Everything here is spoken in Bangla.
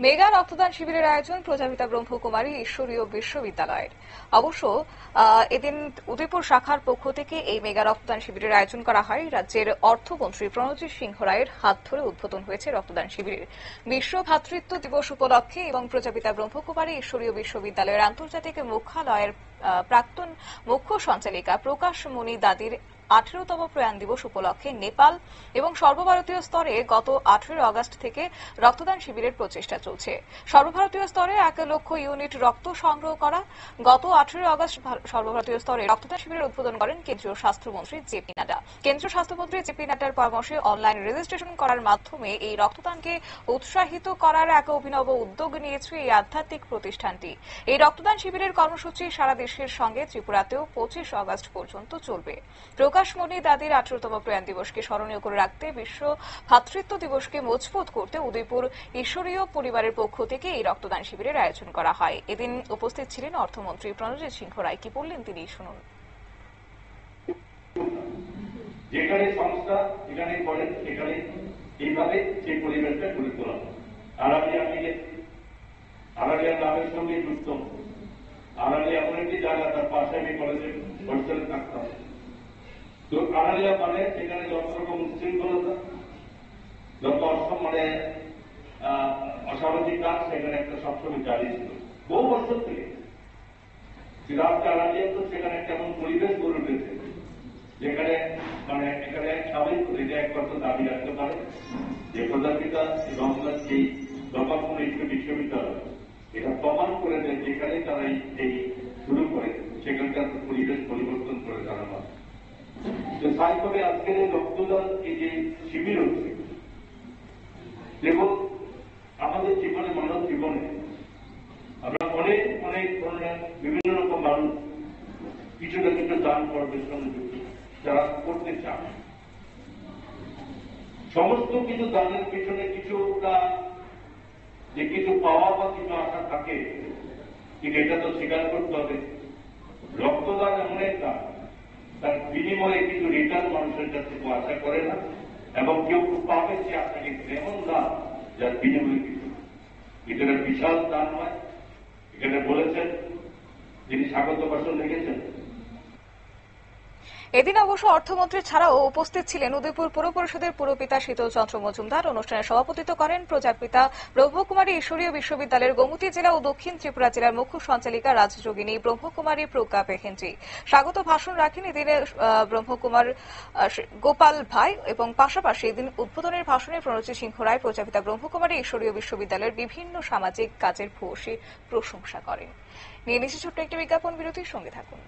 মেগা রক্তদান শিবিরের আয়োজন প্রজাপিতা ব্রহ্মকুমারী ঈশ্বরীয় বিশ্ববিদ্যালয়ের। অবশ্য এদিন উদয়পুর শাখার পক্ষ থেকে এই মেগা রক্তদান শিবিরের আয়োজন করা হয়। রাজ্যের অর্থমন্ত্রী প্রণজিৎ সিংহ রায়ের হাত ধরে উদ্বোধন হয়েছে রক্তদান শিবিরের। বিশ্ব ভ্রাতৃত্ব দিবস উপলক্ষে এবং প্রজাপিতা ব্রহ্মকুমারী ঈশ্বরীয় বিশ্ববিদ্যালয়ের আন্তর্জাতিক মুখ্যালয়ের প্রাক্তন মুখ্য সঞ্চালিকা প্রকাশমণি দাদির 18তম প্রয়াণ দিবস উপলক্ষে নেপাল এবং সর্বভারতীয় স্তরে গত 18 আগস্ট থেকে রক্তদান শিবিরের প্রচেষ্টা চলছে। সর্বভারতীয় স্তরে 1 লক্ষ ইউনিট রক্ত সংগ্রহ করা। গত 18 আগস্ট সর্বভারতীয় স্তরে রক্তদান শিবিরের উদ্বোধন করেন কেন্দ্রীয় স্বাস্থ্যমন্ত্রী জেপি নাড্ডা। কেন্দ্রীয় স্বাস্থ্যমন্ত্রী জেপি নাড্ডার পরামর্শে অনলাইন রেজিস্ট্রেশন করার মাধ্যমে এই রক্তদানকে উৎসাহিত করার এক অভিনব উদ্যোগ নিয়েছে এই আধ্যাত্মিক প্রতিষ্ঠানটি। এই রক্তদান শিবিরের কর্মসূচি সারা দেশের সঙ্গে ত্রিপুরাতেও 25 আগস্ট পর্যন্ত চলবে। প্রকাশমণি দাদির 18তম প্রয়াণ দিবসকে স্মরণীয় করে রাখতে বিশ্ব ভ্রাতৃত্ব দিবসকে মজবুত করতে উদয়পুর ঈশ্বরীয় পরিবারের পক্ষ থেকে এই রক্তদান শিবিরের আয়োজন করা হয়। এদিন উপস্থিত ছিলেন অর্থমন্ত্রী প্রণজিৎ সিংহ রায়। কি বললেন তিনি শুনুন। যেখানে সংস্থা যেখানে করেন সেখানে এইভাবে সেই পরিবেশটা গড়ে তোলা। আড়ালিয়া নামের সঙ্গে যুক্ত। আড়ালিয়া এমন একটি জায়গা, তার পাশে আমি কলেজের হোস্টেলে থাকতাম। তো আড়ালিয়া মানে সেখানে যত রকম উচ্ছৃঙ্খলতা, যত অসামাজিক কাজ সেখানে একটা সবসময় জারি ছিল বহু বছর থেকে। আজকে আড়ালিয়া তো সেখানে একটা এমন পরিবেশ গড়ে উঠেছে যেখানে এখানে সবাই একমাত্র দাবি রাখতে পারে যে প্রজাপিতা এবং সেই প্রকাশমণি বিশ্ববিদ্যালয় এটা প্রমাণ করে দেয় যেখানে তারা এই শুরু করে সেখানকার পরিবেশ পরিবর্তন করে তারা পারে। তো স্থায়ীভাবে আজকের এই রক্তদান এই যে শিবির হচ্ছে, দেখুন আমাদের জীবনে, মানব জীবনে আমরা অনেক অনেক ধরনের বিভিন্ন রকম মানুষ কিছু না কিছু দান কর্মের সঙ্গে যুক্ত, যারা করতে চান। সমস্ত কিছু দানের পিছনে কিছুটা যে কিছু পাওয়া বা কিছু আশা থাকে, ঠিক এটা তো স্বীকার করতে হবে। রক্তদান এমন এক দান, তার বিনিময়ে কিছু রিটার্ন মানুষের কাছে কেউ আশা করে না, এবং কেউ পাবে সে আশা কিন্তু এমন দান যার বিনিময়ে কিছু। এটা বিশাল দান হয়। এখানে বলেছেন যিনি স্বাগত ভাষণ লিখেছেন। এদিন অবশ্য অর্থমন্ত্রী ছাড়াও উপস্থিত ছিলেন উদয়পুর পৌর পরিষদের পুরপিতা শীতল চন্দ্র মজুমদার। অনুষ্ঠানে সভাপতিত্ব করেন প্রজাপিতা ব্রহ্মকুমারী ঈশ্বরীয় বিশ্ববিদ্যালয়ের গোমতী জেলা ও দক্ষিণ ত্রিপুরা জেলার মুখ্য সঞ্চালিকা রাজযোগিনী ব্রহ্মকুমারী প্রজ্ঞা বেহেনজি। স্বাগত ভাষণ রাখেন এদিনে ব্রহ্মকুমার গোপাল ভাই এবং পাশাপাশি এদিন উদ্বোধনের ভাষণে প্রণজিৎ সিংহ রায় প্রজাপিতা ব্রহ্মকুমারী ঈশ্বরীয় বিশ্ববিদ্যালয়ের বিভিন্ন সামাজিক কাজের ভূয়সী প্রশংসা করেন। নিয়ে নিচ্ছে ছোট্ট একটি বিজ্ঞাপন বিরতির সঙ্গে থাকুন।